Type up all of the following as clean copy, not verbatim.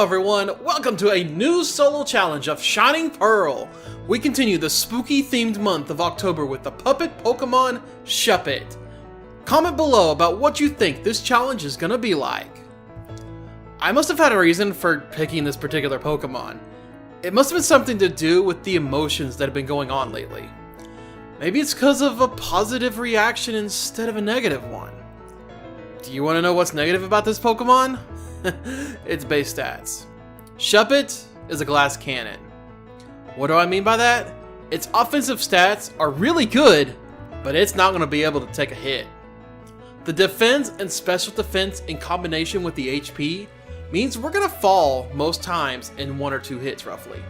everyone, welcome to a new solo challenge of Shining Pearl. We continue the spooky themed month of October with the puppet Pokemon Shuppet. Comment below about what you think this challenge is gonna be like. I must have had a reason for picking this particular Pokemon. It must have been something to do with the emotions that have been going on lately. Maybe it's because of a positive reaction instead of a negative one. Do you want to know what's negative about this Pokemon? Its base stats. Shuppet is a glass cannon. What do I mean by that? Its offensive stats are really good, but it's not going to be able to take a hit. The defense and special defense in combination with the HP means we're going to fall most times in 1 or 2 hits roughly.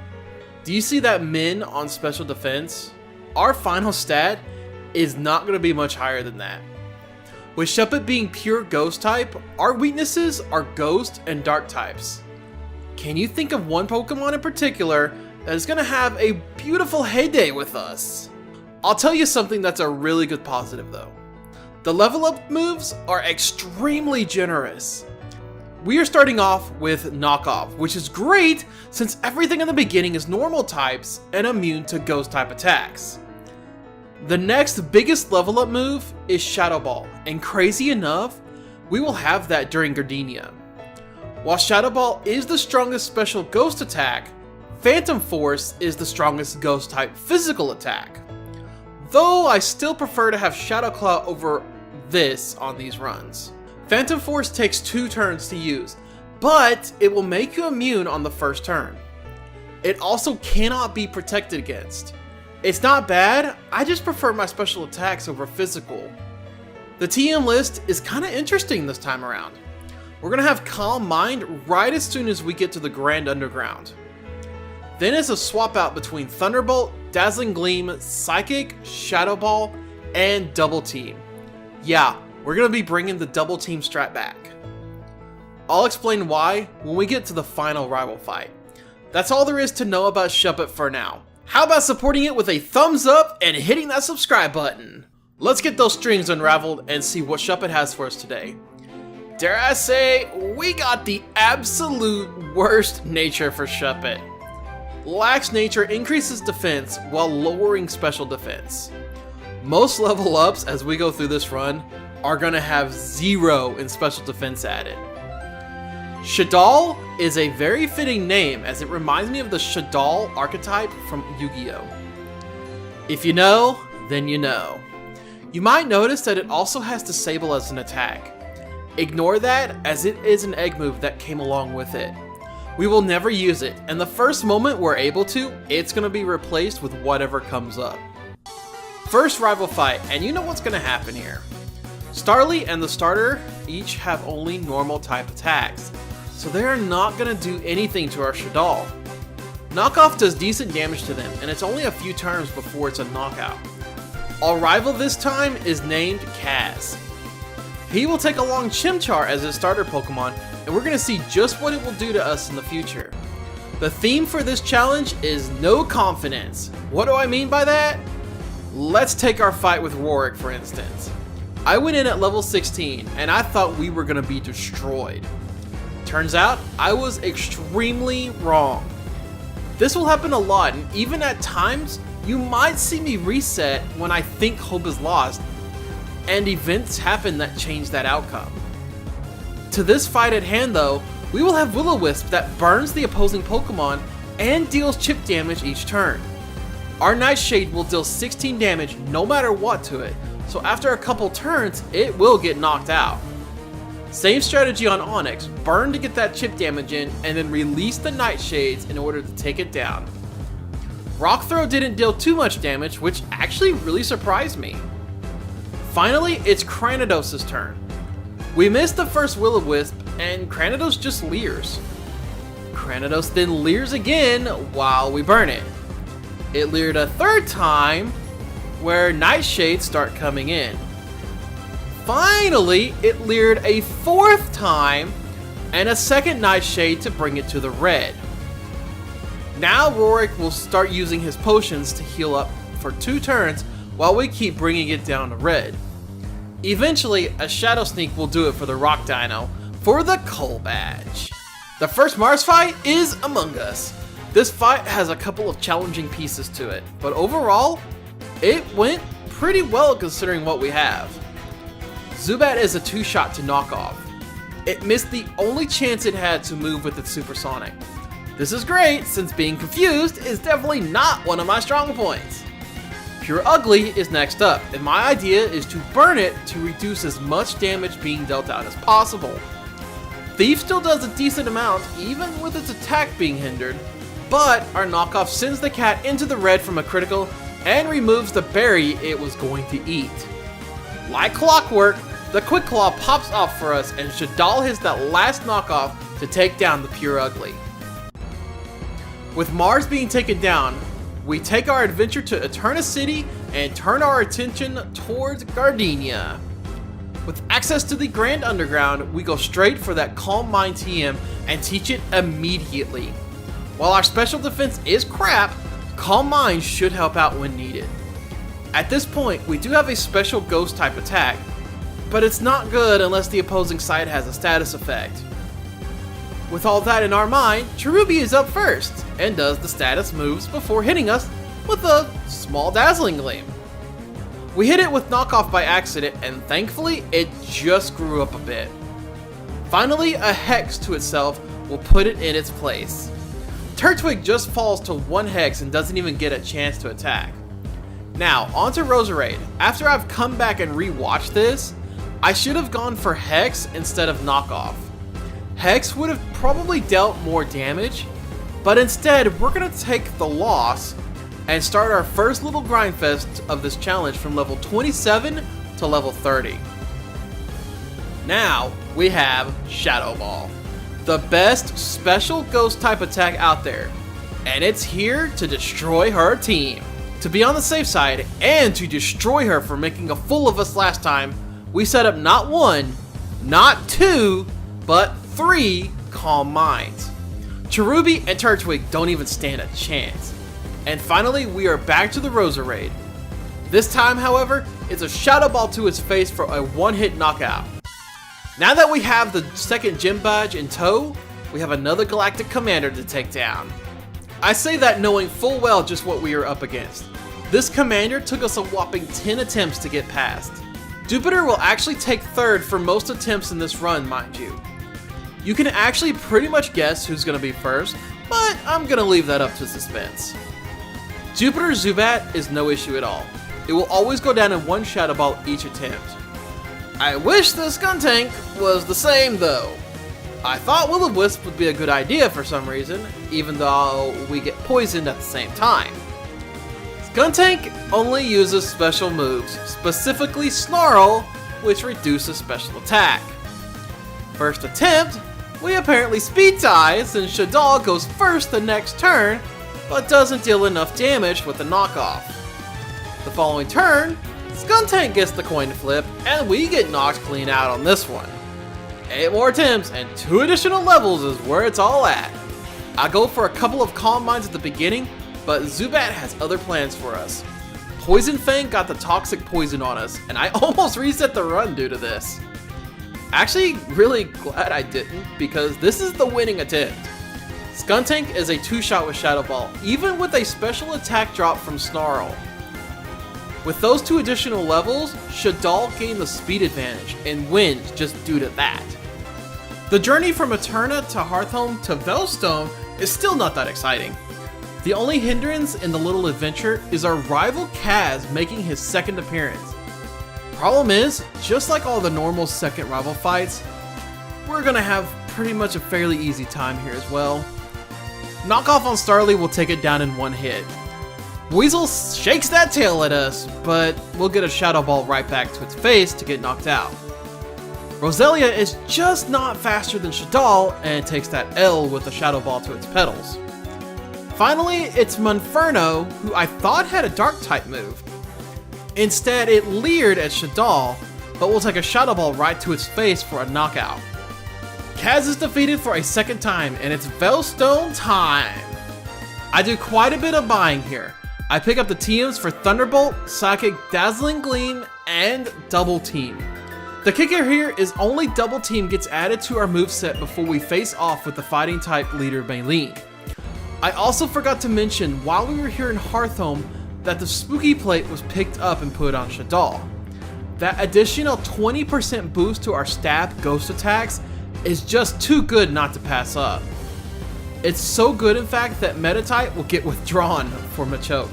Do you see that min on special defense? Our final stat is not going to be much higher than that. With Shuppet being pure ghost type, our weaknesses are ghost and dark types. Can you think of one Pokemon in particular that is going to have a beautiful heyday with us? I'll tell you something that's a really good positive though. The level up moves are extremely generous. We are starting off with Knockoff, which is great since everything in the beginning is normal types and immune to ghost type attacks. The next biggest level up move is Shadow Ball, and crazy enough, we will have that during Gardinia. While Shadow Ball is the strongest special ghost attack, Phantom Force is the strongest ghost type physical attack. Though I still prefer to have Shadow Claw over this on these runs. Phantom Force takes 2 turns to use, but it will make you immune on the first turn. It also cannot be protected against. It's not bad, I just prefer my special attacks over physical. The TM list is kinda interesting this time around. We're gonna have Calm Mind right as soon as we get to the Grand Underground. Then it's a swap out between Thunderbolt, Dazzling Gleam, Psychic, Shadow Ball, and Double Team. Yeah, we're gonna be bringing the Double Team strat back. I'll explain why when we get to the final rival fight. That's all there is to know about Shuppet for now. How about supporting it with a thumbs up and hitting that subscribe button? Let's get those strings unraveled and see what Shuppet has for us today. Dare I say, we got the absolute worst nature for Shuppet. Lax nature increases defense while lowering special defense. Most level ups as we go through this run are gonna have 0 in special defense added. Shadal is a very fitting name as it reminds me of the Shadal archetype from Yu-Gi-Oh! If you know, then you know. You might notice that it also has Disable as an attack. Ignore that as it is an egg move that came along with it. We will never use it, and the first moment we're able to, it's going to be replaced with whatever comes up. First rival fight, and you know what's going to happen here. Starly and the starter each have only normal type attacks, so they are not going to do anything to our Shadal. Knockoff does decent damage to them, and it's only a few turns before it's a knockout. Our rival this time is named Kaz. He will take along Chimchar as his starter Pokemon, and we're going to see just what it will do to us in the future. The theme for this challenge is no confidence. What do I mean by that? Let's take our fight with Rorik for instance. I went in at level 16, and I thought we were going to be destroyed. Turns out, I was extremely wrong. This will happen a lot, and even at times, you might see me reset when I think hope is lost, and events happen that change that outcome. To this fight at hand though, we will have Will-O-Wisp that burns the opposing Pokemon and deals chip damage each turn. Our Nightshade will deal 16 damage no matter what to it, so after a couple turns, it will get knocked out. Same strategy on Onix, burn to get that chip damage in, and then release the Nightshades in order to take it down. Rock Throw didn't deal too much damage, which actually really surprised me. Finally, it's Cranidos' turn. We missed the first Will-O-Wisp, and Cranidos just leers. Cranidos then leers again while we burn it. It leered a 3rd time, where Nightshades start coming in. Finally, it leered a 4th time, and a 2nd Nightshade to bring it to the red. Now Rorik will start using his potions to heal up for 2 turns while we keep bringing it down to red. Eventually, a Shadow Sneak will do it for the Rock Dino for the Coal Badge. The The first Mars fight is Among Us. This fight has a couple of challenging pieces to it, but overall, it went pretty well considering what we have. Zubat is a 2-shot to knock off. It missed the only chance it had to move with its Supersonic. This is great since being confused is definitely not one of my strong points. Pure Ugly is next up, and my idea is to burn it to reduce as much damage being dealt out as possible. Thief still does a decent amount even with its attack being hindered, but our knockoff sends the cat into the red from a critical and removes the berry it was going to eat. Like clockwork, the Quick Claw pops off for us and Shadal hits that last knockoff to take down the Pure Ugly. With Mars being taken down, we take our adventure to Eterna City and turn our attention towards Gardinia. With access to the Grand Underground, we go straight for that Calm Mind TM and teach it immediately. While our special defense is crap, Calm Mind should help out when needed. At this point, we do have a special ghost type attack, but it's not good unless the opposing side has a status effect. With all that in our mind, Cherubi is up first and does the status moves before hitting us with a small Dazzling Gleam. We hit it with knockoff by accident and thankfully it just grew up a bit. Finally, a Hex to itself will put it in its place. Turtwig just falls to 1 Hex and doesn't even get a chance to attack. Now, onto Roserade. After I've come back and rewatched this, I should have gone for Hex instead of knockoff. Hex would have probably dealt more damage, but instead we're going to take the loss and start our first little grind fest of this challenge from level 27 to level 30. Now we have Shadow Ball, the best special ghost type attack out there, and it's here to destroy her team. To be on the safe side and to destroy her for making a fool of us last time, we set up not 1, not 2, but 3 Calm Minds. Cherubi and Turtwig don't even stand a chance. And finally, we are back to the Roserade. This time, however, it's a Shadow Ball to its face for a 1-hit knockout. Now that we have the second gym badge in tow, we have another Galactic Commander to take down. I say that knowing full well just what we are up against. This commander took us a whopping 10 attempts to get past. Jupiter will actually take third for most attempts in this run, mind you. You can actually pretty much guess who's going to be first, but I'm going to leave that up to suspense. Jupiter Zubat is no issue at all. It will always go down in 1 Shadow Ball each attempt. I wish the Skuntank was the same though. I thought Will-O-Wisp would be a good idea for some reason, even though we get poisoned at the same time. Skuntank only uses special moves, specifically Snarl, which reduces special attack. First attempt, we apparently speed tie since Shadal goes first the next turn, but doesn't deal enough damage with the knockoff. The following turn, Skuntank gets the coin flip, and we get knocked clean out on this one. 8 more attempts and 2 additional levels is where it's all at. I go for a couple of Calm Minds at the beginning, but Zubat has other plans for us. Poison Fang got the toxic poison on us, and I almost reset the run due to this. Actually, really glad I didn't, because this is the winning attempt. Skuntank is a 2-shot with Shadow Ball, even with a special attack drop from Snarl. With those 2 additional levels, Shadal gained the speed advantage and wins just due to that. The journey from Eterna to Hearthome to Veilstone is still not that exciting. The only hindrance in the little adventure is our rival Kaz making his second appearance. Problem is, just like all the normal second rival fights, we're gonna have pretty much a fairly easy time here as well. Knockoff on Starly will take it down in 1 hit. Weasel shakes that tail at us, but we'll get a Shadow Ball right back to its face to get knocked out. Roselia is just not faster than Shadal and takes that L with the Shadow Ball to its petals. Finally, it's Monferno, who I thought had a Dark type move. Instead, it leered at Shadal, but will take a Shadow Ball right to its face for a knockout. Kaz is defeated for a second time, and it's Veilstone time! I do quite a bit of buying here. I pick up the TMs for Thunderbolt, Psychic, Dazzling Gleam, and Double Team. The kicker here is only Double Team gets added to our moveset before we face off with the fighting type leader Maylene. I also forgot to mention while we were here in Hearthome that the Spooky Plate was picked up and put on Shaddoll. That additional 20% boost to our stab ghost attacks is just too good not to pass up. It's so good in fact that Meditite will get withdrawn for Machoke.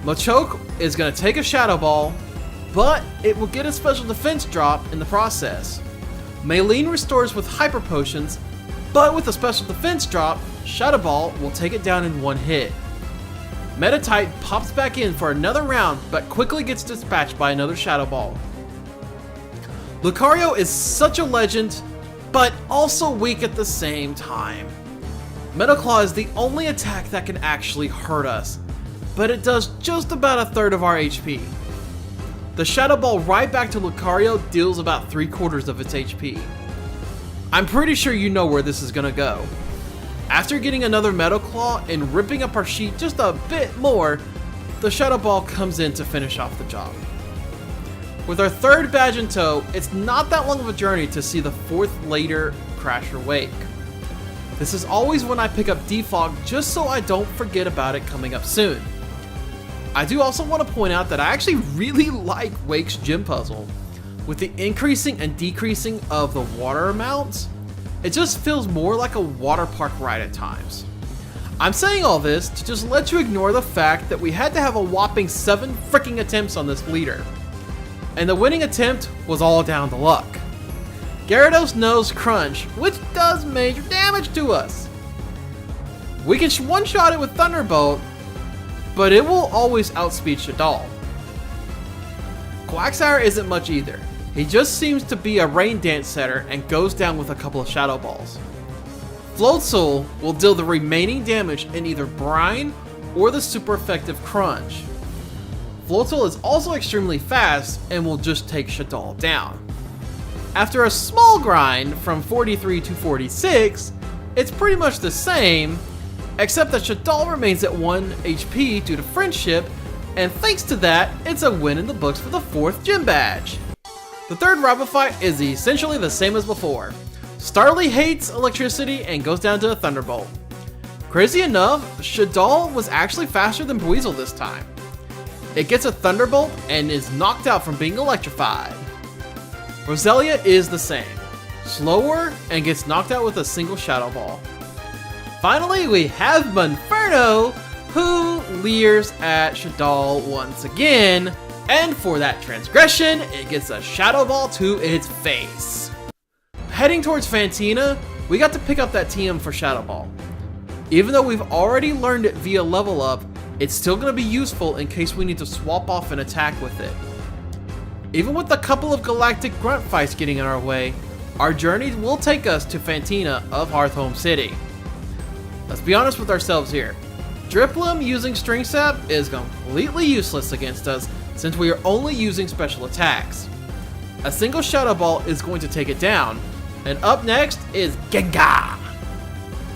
Machoke is going to take a Shadow Ball, but it will get a special defense drop in the process. Maylene restores with Hyper Potions, but with a special defense drop, Shadow Ball will take it down in one hit. Meditite pops back in for another round, but quickly gets dispatched by another Shadow Ball. Lucario is such a legend, but also weak at the same time. Metal Claw is the only attack that can actually hurt us, but it does just about a third of our HP. The Shadow Ball right back to Lucario deals about 3/4 of its HP. I'm pretty sure you know where this is gonna go. After getting another Metal Claw and ripping up our sheet just a bit more, the Shadow Ball comes in to finish off the job. With our third badge in tow, it's not that long of a journey to see the fourth later Crasher Wake. This is always when I pick up Defog just so I don't forget about it coming up soon. I do also want to point out that I actually really like Wake's gym puzzle. With the increasing and decreasing of the water amounts, it just feels more like a water park ride at times. I'm saying all this to just let you ignore the fact that we had to have a whopping 7 freaking attempts on this leader. And the winning attempt was all down to luck. Gyarados knows Crunch, which does major damage to us. We can one-shot it with Thunderbolt, but it will always outspeed Shaddoll. Quagsire isn't much either. He just seems to be a rain dance setter and goes down with a couple of Shadow Balls. Floatzel will deal the remaining damage in either Brine or the super effective Crunch. Floatzel is also extremely fast and will just take Shaddoll down. After a small grind from 43 to 46, it's pretty much the same, except that Shaddoll remains at 1 HP due to friendship, and thanks to that, it's a win in the books for the 4th gym badge. The third rival fight is essentially the same as before. Starly hates electricity and goes down to a Thunderbolt. Crazy enough, Shaddoll was actually faster than Buizel this time. It gets a Thunderbolt and is knocked out from being electrified. Roselia is the same, slower and gets knocked out with a single Shadow Ball. Finally, we have Monferno, who leers at Shaddoll once again, and for that transgression, it gets a Shadow Ball to its face. Heading towards Fantina, we got to pick up that TM for Shadow Ball. Even though we've already learned it via level up, it's still going to be useful in case we need to swap off an attack with it. Even with a couple of galactic grunt fights getting in our way, our journey will take us to Fantina of Hearthome City. Let's be honest with ourselves here. Driplim using String Sap is completely useless against us since we are only using special attacks. A single Shadow Ball is going to take it down, and up next is Gengar.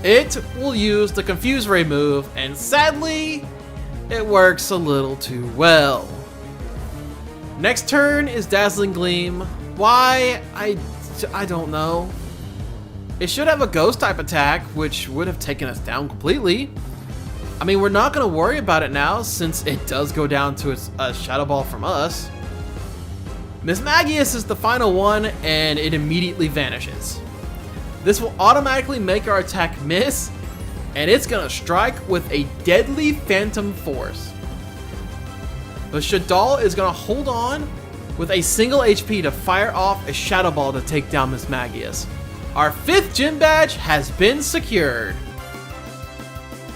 It will use the Confuse Ray move, and sadly, it works a little too well. Next turn is Dazzling Gleam. Why? I don't know. It should have a Ghost type attack, which would have taken us down completely. I mean, we're not going to worry about it now since it does go down to a Shadow Ball from us. Mismagius is the final one, and it immediately vanishes. This will automatically make our attack miss, and it's going to strike with a deadly Phantom Force. But Shaddoll is going to hold on with a single HP to fire off a Shadow Ball to take down Mismagius. Our 5th gym badge has been secured.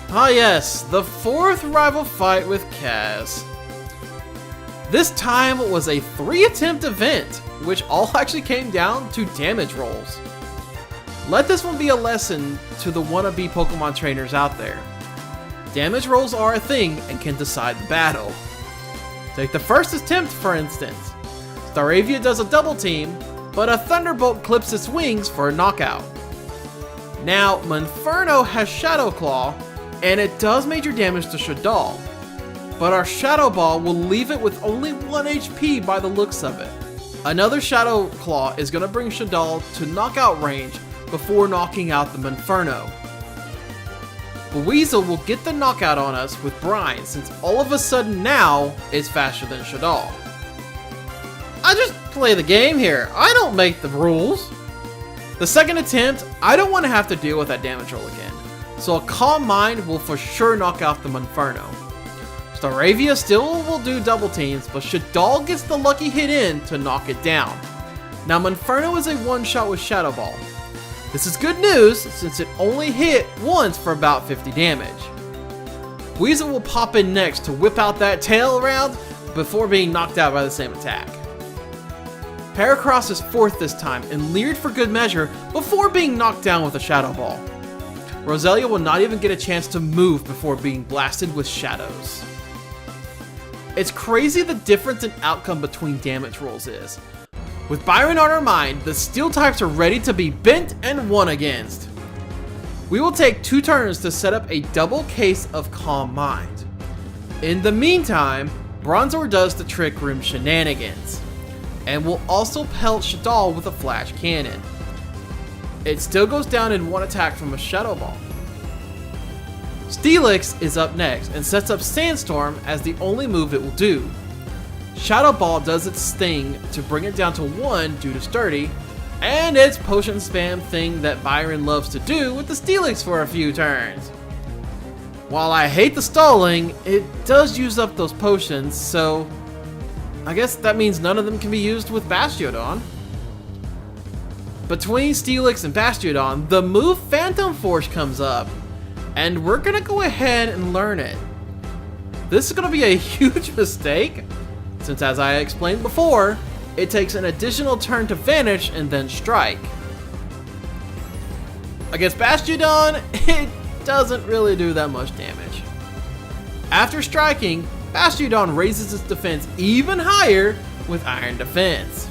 Ah yes, the 4th rival fight with Kaz. This time was a 3-attempt event, which all actually came down to damage rolls. Let this one be a lesson to the wannabe Pokemon trainers out there. Damage rolls are a thing and can decide the battle. Take the first attempt for instance. Staravia does a double team, but a Thunderbolt clips its wings for a knockout. Now, Monferno has Shadow Claw, and it does major damage to Shaddoll, but our Shadow Ball will leave it with only 1 HP by the looks of it. Another Shadow Claw is going to bring Shaddoll to knockout range before knocking out the Monferno. Weasel will get the knockout on us with Brine, since all of a sudden now is faster than Shaddoll. I just play the game here, I don't make the rules. The second attempt, I don't want to have to deal with that damage roll again, so a Calm Mind will for sure knock out the Monferno. Staravia still will do double teams, but Shaddoll gets the lucky hit in to knock it down. Now Monferno is a one-shot with Shadow Ball. This is good news, since it only hit once for about 50 damage. Weasel will pop in next to whip out that tail around before being knocked out by the same attack. Heracross is fourth this time and leered for good measure before being knocked down with a Shadow Ball. Roselia will not even get a chance to move before being blasted with shadows. It's crazy the difference in outcome between damage rolls is. With Byron on our mind, the steel types are ready to be bent and won against. We will take 2 turns to set up a double case of Calm Mind. In the meantime, Bronzor does the Trick Room shenanigans, and will also pelt Shaddoll with a Flash Cannon. It still goes down in one attack from a Shadow Ball. Steelix is up next and sets up Sandstorm as the only move it will do. Shadow Ball does its thing to bring it down to 1 due to Sturdy, and its potion spam thing that Byron loves to do with the Steelix for a few turns. While I hate the stalling, it does use up those potions, so I guess that means none of them can be used with Bastiodon. Between Steelix and Bastiodon, the move Phantom Force comes up, and we're gonna go ahead and learn it. This is gonna be a huge mistake, since as I explained before, it takes an additional turn to vanish and then strike. Against Bastiodon, it doesn't really do that much damage. After striking, Bastiodon raises its defense even higher with Iron Defense.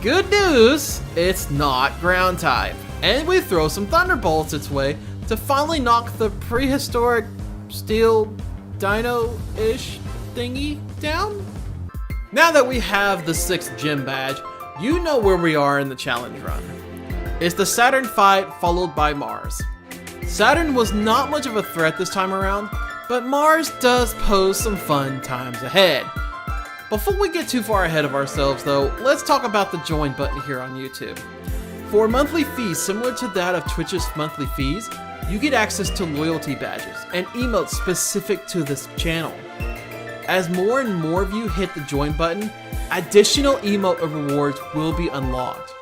Good news, it's not ground type, and we throw some Thunderbolts its way to finally knock the prehistoric steel dino-ish thingy down? Now that we have the 6th gym badge, you know where we are in the challenge run. It's the Saturn fight followed by Mars. Saturn was not much of a threat this time around, but Mars does pose some fun times ahead. Before we get too far ahead of ourselves though, let's talk about the join button here on YouTube. For monthly fees similar to that of Twitch's monthly fees, you get access to loyalty badges and emotes specific to this channel. As more and more of you hit the join button, additional emote rewards will be unlocked.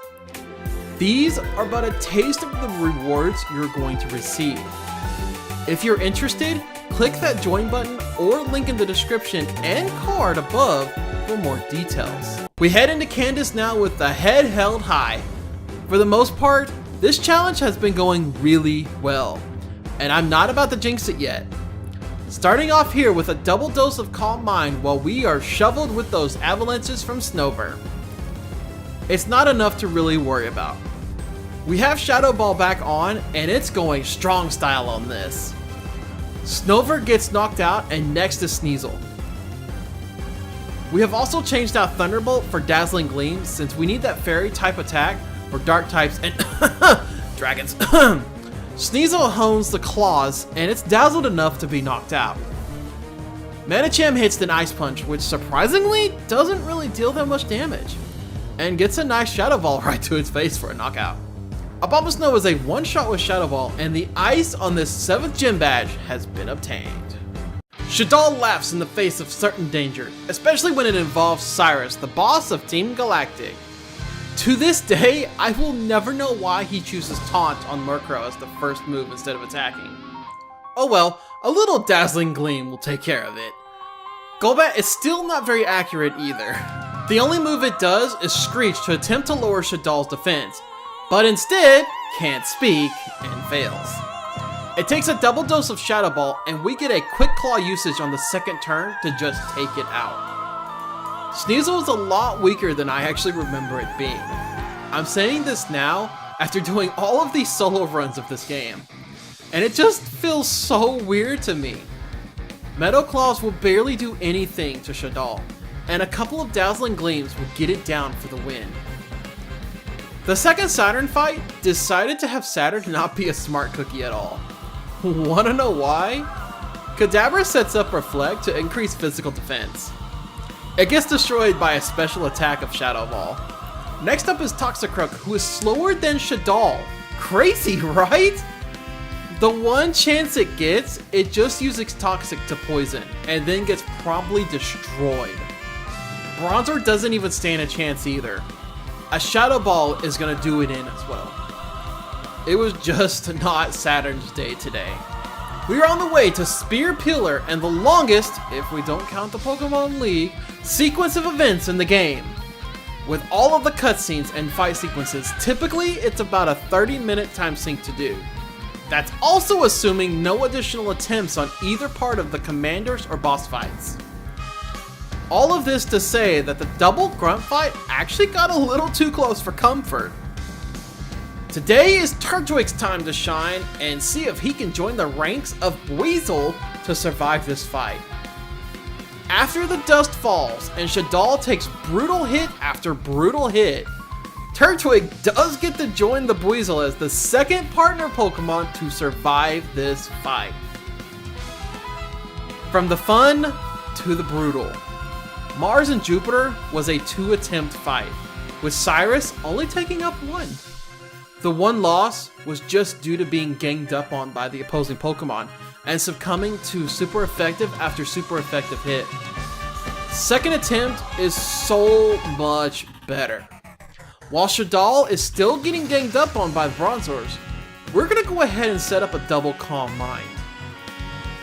These are but a taste of the rewards you're going to receive. If you're interested, click that join button or link in the description and card above for more details. We head into Candice now with the head held high. For the most part, this challenge has been going really well, and I'm not about to jinx it yet. Starting off here with a double dose of Calm Mind while we are shoveled with those avalanches from Snover. It's not enough to really worry about. We have Shadow Ball back on, and it's going strong style on this. Snover gets knocked out, and next is Sneasel. We have also changed out Thunderbolt for Dazzling Gleam since we need that fairy type attack for dark types and dragons. Sneasel hones the claws, and it's dazzled enough to be knocked out. Manicham hits an Ice Punch, which surprisingly doesn't really deal that much damage, and gets a nice Shadow Ball right to its face for a knockout. Abomasnow is a one-shot with Shadow Ball, and the ice on this 7th gym badge has been obtained. Shaddoll laughs in the face of certain danger, especially when it involves Cyrus, the boss of Team Galactic. To this day, I will never know why he chooses Taunt on Murkrow as the first move instead of attacking. Oh well, a little Dazzling Gleam will take care of it. Golbat is still not very accurate either. The only move it does is Screech to attempt to lower Shaddoll's defense, but instead can't speak and fails. It takes a double dose of Shadow Ball, and we get a Quick Claw usage on the 2nd turn to just take it out. Sneasel is a lot weaker than I actually remember it being. I'm saying this now after doing all of these solo runs of this game, and it just feels so weird to me. Meadow Claws will barely do anything to Shaddoll, and a couple of dazzling gleams will get it down for the win. The second Saturn fight decided to have Saturn not be a smart cookie at all. Wanna know why? Kadabra sets up Reflect to increase physical defense. It gets destroyed by a special attack of Shadow Ball. Next up is Toxicroak, who is slower than Shadal. Crazy, right? The one chance it gets, it just uses Toxic to poison, and then gets promptly destroyed. Bronzor doesn't even stand a chance either. A Shadow Ball is gonna do it in as well. It was just not Saturn's day today. We are on the way to Spear Pillar and the longest, if we don't count the Pokemon League, sequence of events in the game. With all of the cutscenes and fight sequences, typically it's about a 30-minute time sink to do. That's also assuming no additional attempts on either part of the commanders or boss fights. All of this to say that the double grunt fight actually got a little too close for comfort. Today is Turtwig's time to shine and see if he can join the ranks of Weasel to survive this fight. After the dust falls and Shadal takes brutal hit after brutal hit, Turtwig does get to join the Buizel as the second partner Pokemon to survive this fight. From the fun to the brutal, Mars and Jupiter was a 2-attempt fight, with Cyrus only taking up 1. The one loss was just due to being ganged up on by the opposing Pokemon and succumbing to super effective after super effective hit. Second attempt is so much better. While Shadal is still getting ganged up on by the Bronzors, we're gonna go ahead and set up a double Calm Mind.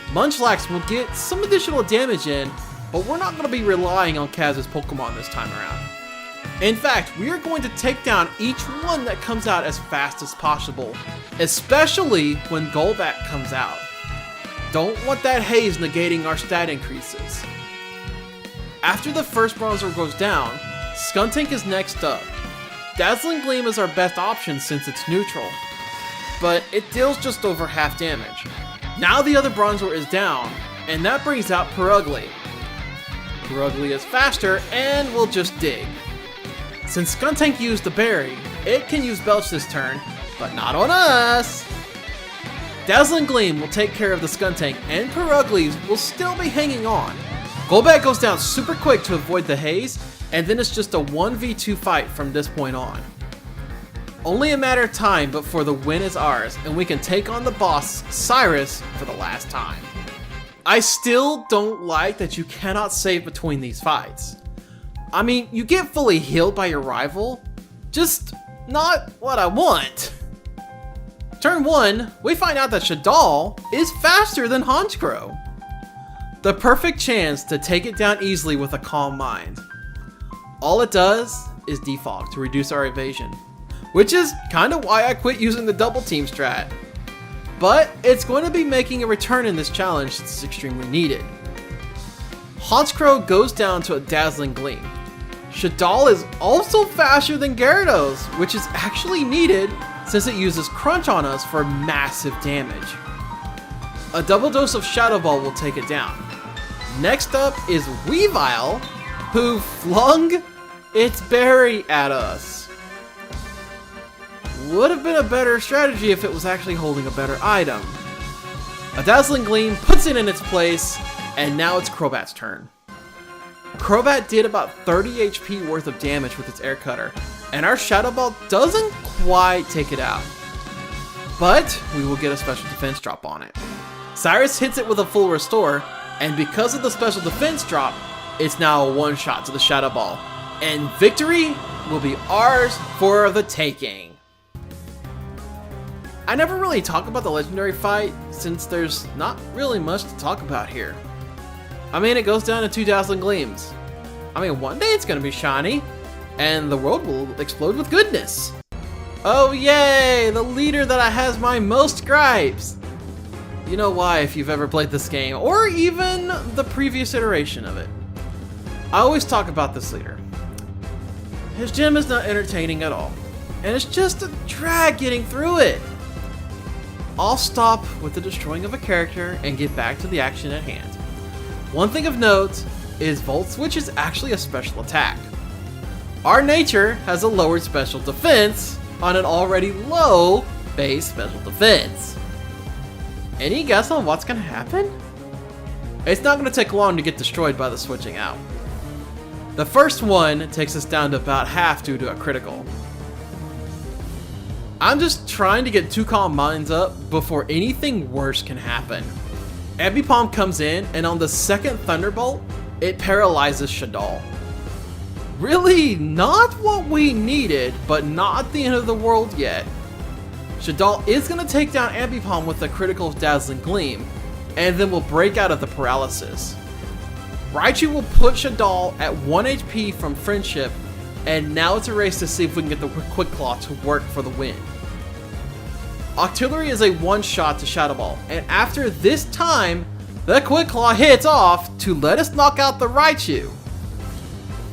Munchlax will get some additional damage in, but we're not gonna be relying on Kaz's Pokemon this time around. In fact, we are going to take down each one that comes out as fast as possible, especially when Golbat comes out. Don't want that haze negating our stat increases. After the first Bronzor goes down, Skuntank is next up. Dazzling Gleam is our best option since it's neutral, but it deals just over half damage. Now the other Bronzor is down, and that brings out Purugly. Purugly is faster and will just dig. Since Skuntank used the berry, it can use Belch this turn, but not on us! Dazzling Gleam will take care of the Skuntank, and Purugly will still be hanging on. Golbat goes down super quick to avoid the haze, and then it's just a 1v2 fight from this point on. Only a matter of time before the win is ours, and we can take on the boss, Cyrus, for the last time. I still don't like that you cannot save between these fights. I mean, you get fully healed by your rival, just not what I want. Turn 1, we find out that Shadal is faster than Honchkrow. The perfect chance to take it down easily with a Calm Mind. All it does is defog to reduce our evasion, which is kind of why I quit using the double team strat. But it's going to be making a return in this challenge since it's extremely needed. Honchkrow goes down to a Dazzling Gleam. Shadal is also faster than Gyarados, which is actually needed since it uses Crunch on us for massive damage. A double dose of Shadow Ball will take it down. Next up is Weavile, who flung its berry at us. Would have been a better strategy if it was actually holding a better item. A Dazzling Gleam puts it in its place, and now it's Crobat's turn. Crobat did about 30 HP worth of damage with its Air Cutter, and our Shadow Ball doesn't quite take it out. But we will get a special defense drop on it. Cyrus hits it with a full restore, and because of the special defense drop, it's now a one-shot to the Shadow Ball, and victory will be ours for the taking. I never really talk about the legendary fight since there's not really much to talk about here. I mean, it goes down to 2 Dazzling Gleams. I mean, one day it's gonna be shiny, and the world will explode with goodness. Oh yay, the leader that has my most gripes. You know why if you've ever played this game, or even the previous iteration of it. I always talk about this leader. His gym is not entertaining at all, and it's just a drag getting through it. I'll stop with the destroying of a character and get back to the action at hand. One thing of note, is Volt Switch is actually a special attack. Our nature has a lowered special defense on an already low base special defense. Any guess on what's gonna happen? It's not gonna take long to get destroyed by the switching out. The first one takes us down to about half due to a critical. I'm just trying to get 2 Calm Minds up before anything worse can happen. Ambipom comes in, and on the second Thunderbolt, it paralyzes Shaddoll. Really not what we needed, but not the end of the world yet. Shaddoll is going to take down Ambipom with a critical Dazzling Gleam, and then will break out of the paralysis. Raichu will put Shaddoll at 1 HP from Friendship, and now it's a race to see if we can get the Quick Claw to work for the win. Octillery is a one-shot to Shadow Ball, and after this time, the Quick Claw hits off to let us knock out the Raichu.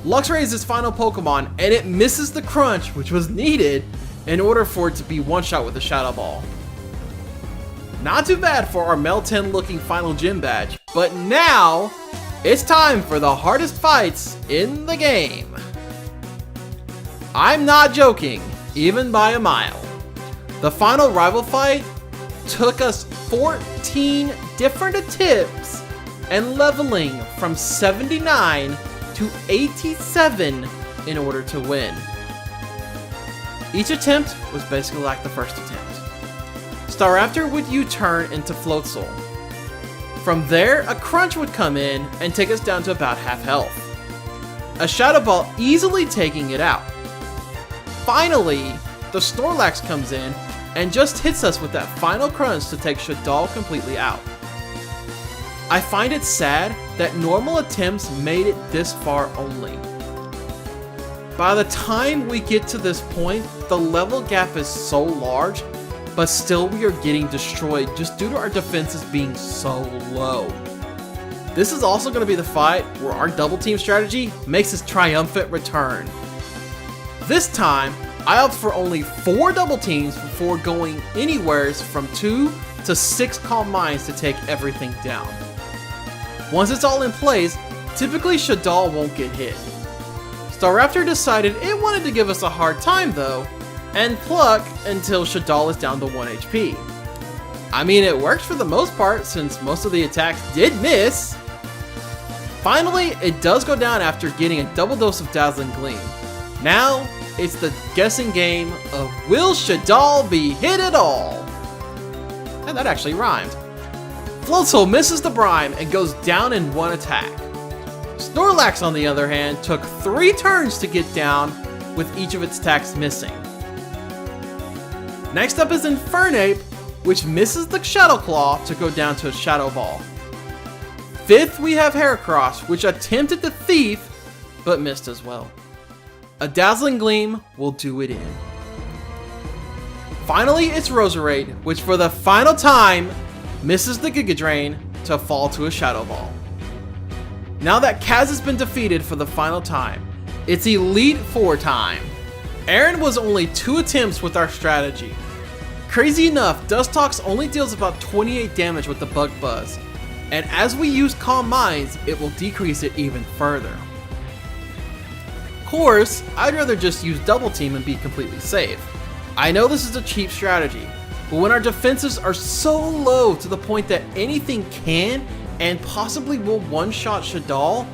Luxray is his final Pokemon, and it misses the crunch, which was needed in order for it to be one-shot with the Shadow Ball. Not too bad for our Meltan looking final gym badge, but now it's time for the hardest fights in the game. I'm not joking, even by a mile. The final rival fight took us 14 different attempts and leveling from 79 to 87 in order to win. Each attempt was basically like the first attempt. Staraptor would U-turn into Floatzel. From there, a Crunch would come in and take us down to about half health. A Shadow Ball easily taking it out. Finally, the Snorlax comes in and just hits us with that final crunch to take Shaddoll completely out. I find it sad that normal attempts made it this far only. By the time we get to this point, the level gap is so large, but still we are getting destroyed just due to our defenses being so low. This is also going to be the fight where our double team strategy makes its triumphant return. This time, I opt for only 4 double teams before going anywhere from 2 to 6 Calm Minds to take everything down. Once it's all in place, typically Shaddoll won't get hit. Staraptor decided it wanted to give us a hard time though, and pluck until Shaddoll is down to 1 HP. I mean, it works for the most part since most of the attacks did miss. Finally, it does go down after getting a double dose of Dazzling Gleam. Now, it's the guessing game of will Shaddoll be hit at all? And that actually rhymed. Floatzel misses the Brine and goes down in 1 attack. Snorlax, on the other hand, took 3 turns to get down with each of its attacks missing. Next up is Infernape, which misses the Shadow Claw to go down to a Shadow Ball. 5th, we have Heracross, which attempted to Thief, but missed as well. A Dazzling Gleam will do it in. Finally, it's Roserade, which for the final time misses the Giga Drain to fall to a Shadow Ball. Now that Kaz has been defeated for the final time, it's Elite Four time. Aaron was only 2 attempts with our strategy. Crazy enough, Dustox only deals about 28 damage with the Bug Buzz, and as we use Calm Minds, it will decrease it even further. Of course, I'd rather just use Double Team and be completely safe. I know this is a cheap strategy, but when our defenses are so low to the point that anything can and possibly will one-shot Shaddoll,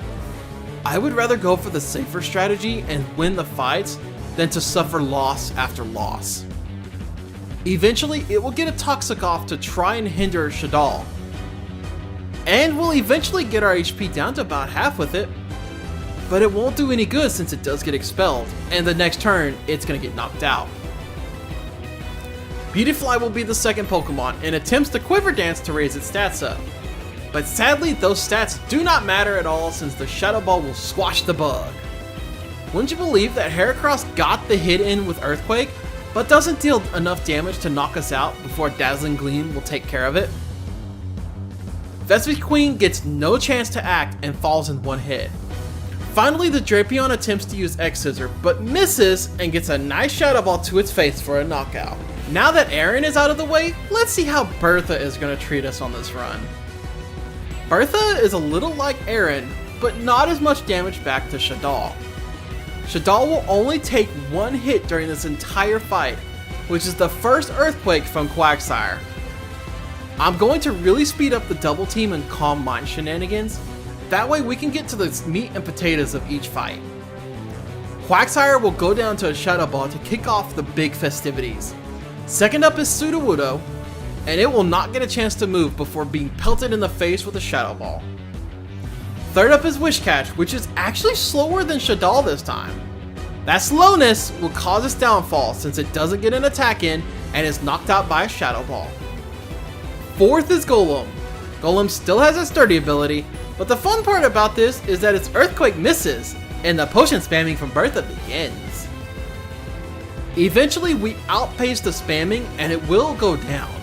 I would rather go for the safer strategy and win the fights than to suffer loss after loss. Eventually, it will get a Toxic off to try and hinder Shaddoll, and we'll eventually get our HP down to about half with it, but it won't do any good since it does get expelled, and the next turn, it's going to get knocked out. Beautifly will be the second Pokemon and attempts the Quiver Dance to raise its stats up. But sadly, those stats do not matter at all since the Shadow Ball will squash the bug. Wouldn't you believe that Heracross got the hit in with Earthquake, but doesn't deal enough damage to knock us out before Dazzling Gleam will take care of it? Vespiquen gets no chance to act and falls in 1 hit. Finally, the Drapion attempts to use X-Scissor, but misses and gets a nice Shadow Ball to its face for a knockout. Now that Aaron is out of the way, let's see how Bertha is going to treat us on this run. Bertha is a little like Aaron, but not as much damage back to Shaddoll. Shaddoll will only take one hit during this entire fight, which is the first Earthquake from Quagsire. I'm going to really speed up the double team and Calm Mind shenanigans, that way we can get to the meat and potatoes of each fight. Quagsire will go down to a Shadow Ball to kick off the big festivities. Second up is Sudowoodo, and it will not get a chance to move before being pelted in the face with a Shadow Ball. Third up is Wishcatch, which is actually slower than Shaddoll this time. That slowness will cause its downfall since it doesn't get an attack in and is knocked out by a Shadow Ball. Fourth is Golem. Golem still has its sturdy ability, but the fun part about this is that its Earthquake misses and the potion spamming from Bertha begins. Eventually we outpace the spamming and it will go down.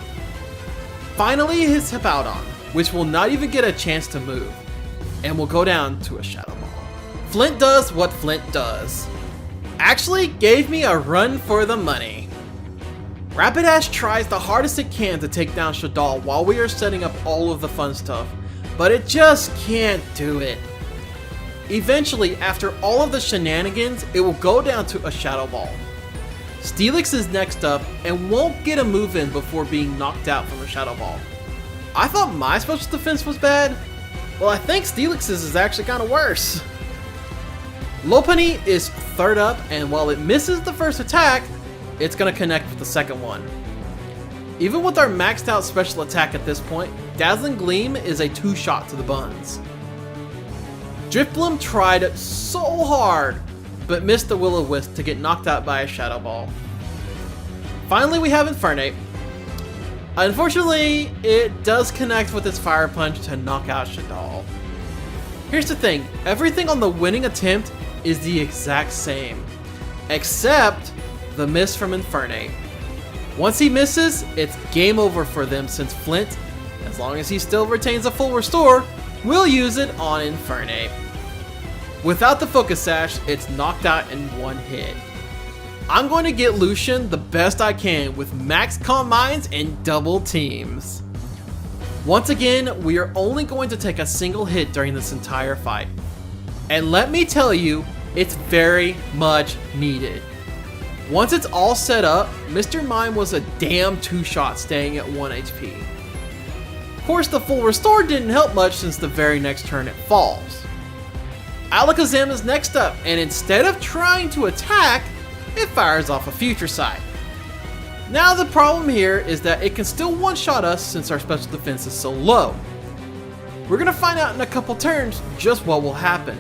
Finally is Hippowdon, which will not even get a chance to move, and will go down to a Shadow Ball. Flint does what Flint does. Actually gave me a run for the money. Rapidash tries the hardest it can to take down Shaddoll while we are setting up all of the fun stuff, but it just can't do it. Eventually, after all of the shenanigans, it will go down to a Shadow Ball. Steelix is next up and won't get a move in before being knocked out from a Shadow Ball. I thought my special defense was bad. Well, I think Steelix's is actually kind of worse. Lopunny is third up, and while it misses the first attack, it's going to connect with the second one. Even with our maxed out special attack at this point, Dazzling Gleam is a 2-shot to the buns. Drifblim tried so hard, but missed the Will-O-Wisp to get knocked out by a Shadow Ball. Finally, we have Infernape. Unfortunately, it does connect with its Fire Punch to knock out Shaddoll. Here's the thing, everything on the winning attempt is the exact same, except the miss from Infernape. Once he misses, it's game over for them since Flint, as long as he still retains a full restore, will use it on Infernape. Without the Focus Sash, it's knocked out in one hit. I'm going to get Lucian the best I can with max Calm Minds and double teams. Once again, we are only going to take a single hit during this entire fight. And let me tell you, it's very much needed. Once it's all set up, Mr. Mime was a damn 2-shot staying at 1 HP. Of course, the full restore didn't help much since the very next turn it falls. Alakazam is next up, and instead of trying to attack, it fires off a Future Sight. Now the problem here is that it can still one-shot us since our special defense is so low. We're going to find out in a couple turns just what will happen.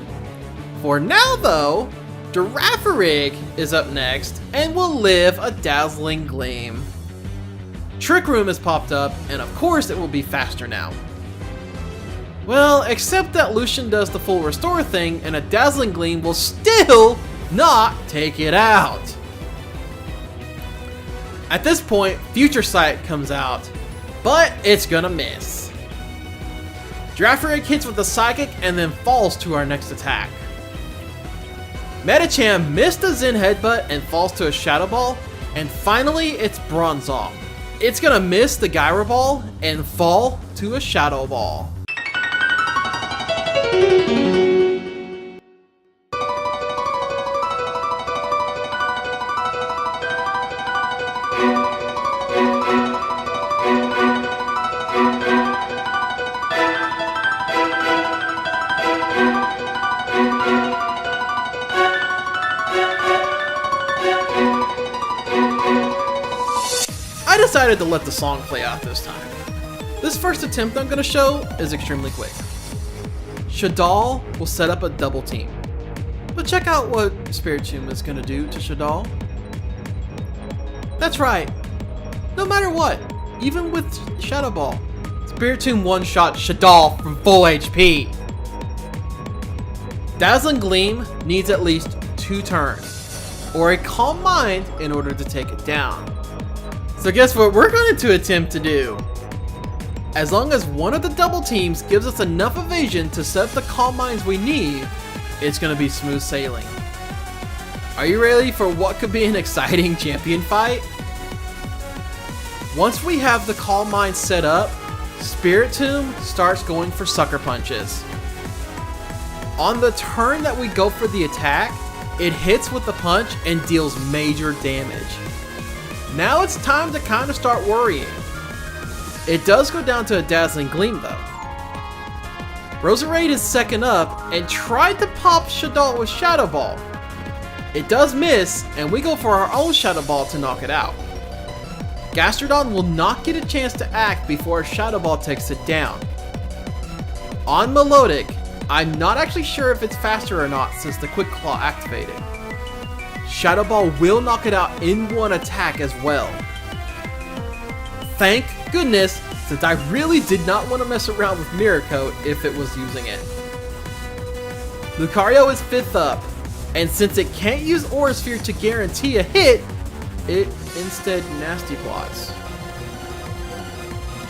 For now though, Girafarig is up next and will live a Dazzling Gleam. Trick Room has popped up, and of course it will be faster now. Well, except that Lucian does the full restore thing and a Dazzling Gleam will still not take it out. At this point, Future Sight comes out, but it's gonna miss. Girafarig hits with the Psychic and then falls to our next attack. Medicham missed a Zen Headbutt and falls to a Shadow Ball, and finally it's Bronzong. It's gonna miss the Gyro Ball and fall to a Shadow Ball. I decided to let the song play out this time. This first attempt I'm going to show is extremely quick. Shaddoll will set up a double team. But check out what Spiritomb is going to do to Shaddoll. That's right. No matter what, even with Shadow Ball, Spiritomb one-shot Shaddoll from full HP. Dazzling Gleam needs at least 2 turns, or a Calm Mind in order to take it down. So guess what we're going to attempt to do? As long as one of the double teams gives us enough evasion to set up the Calm Minds we need, it's going to be smooth sailing. Are you ready for what could be an exciting champion fight? Once we have the Calm Mind set up, Spiritomb starts going for Sucker Punches. On the turn that we go for the attack, it hits with the punch and deals major damage. Now it's time to kind of start worrying. It does go down to a Dazzling Gleam though. Roserade is second up and tried to pop Shaddoll with Shadow Ball. It does miss, and we go for our own Shadow Ball to knock it out. Gastrodon will not get a chance to act before Shadow Ball takes it down. On Melodic, I'm not actually sure if it's faster or not since the Quick Claw activated. Shadow Ball will knock it out in one attack as well. Thank goodness, since I really did not want to mess around with Mirror Coat if it was using it. Lucario is 5th up, and since it can't use Aura Sphere to guarantee a hit, it instead Nasty Plots.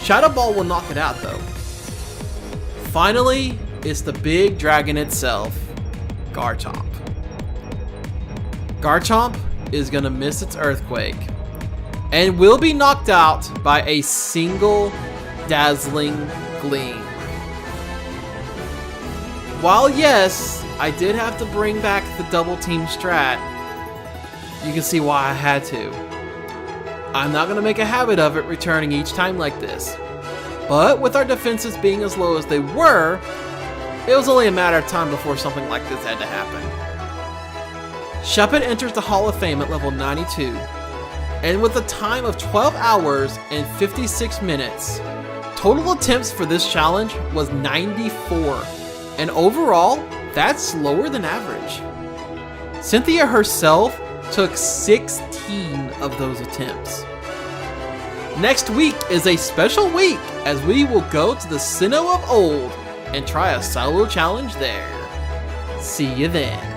Shadow Ball will knock it out though. Finally, it's the big dragon itself, Garchomp. Garchomp is gonna miss its Earthquake and will be knocked out by a single Dazzling Gleam. While yes, I did have to bring back the double team strat, you can see why I had to. I'm not going to make a habit of it returning each time like this. But with our defenses being as low as they were, it was only a matter of time before something like this had to happen. Shuppet enters the Hall of Fame at level 92, and with a time of 12 hours and 56 minutes, total attempts for this challenge was 94, and overall, that's lower than average. Cynthia herself took 16 of those attempts. Next week is a special week as we will go to the Sinnoh of Old and try a solo challenge there. See you then.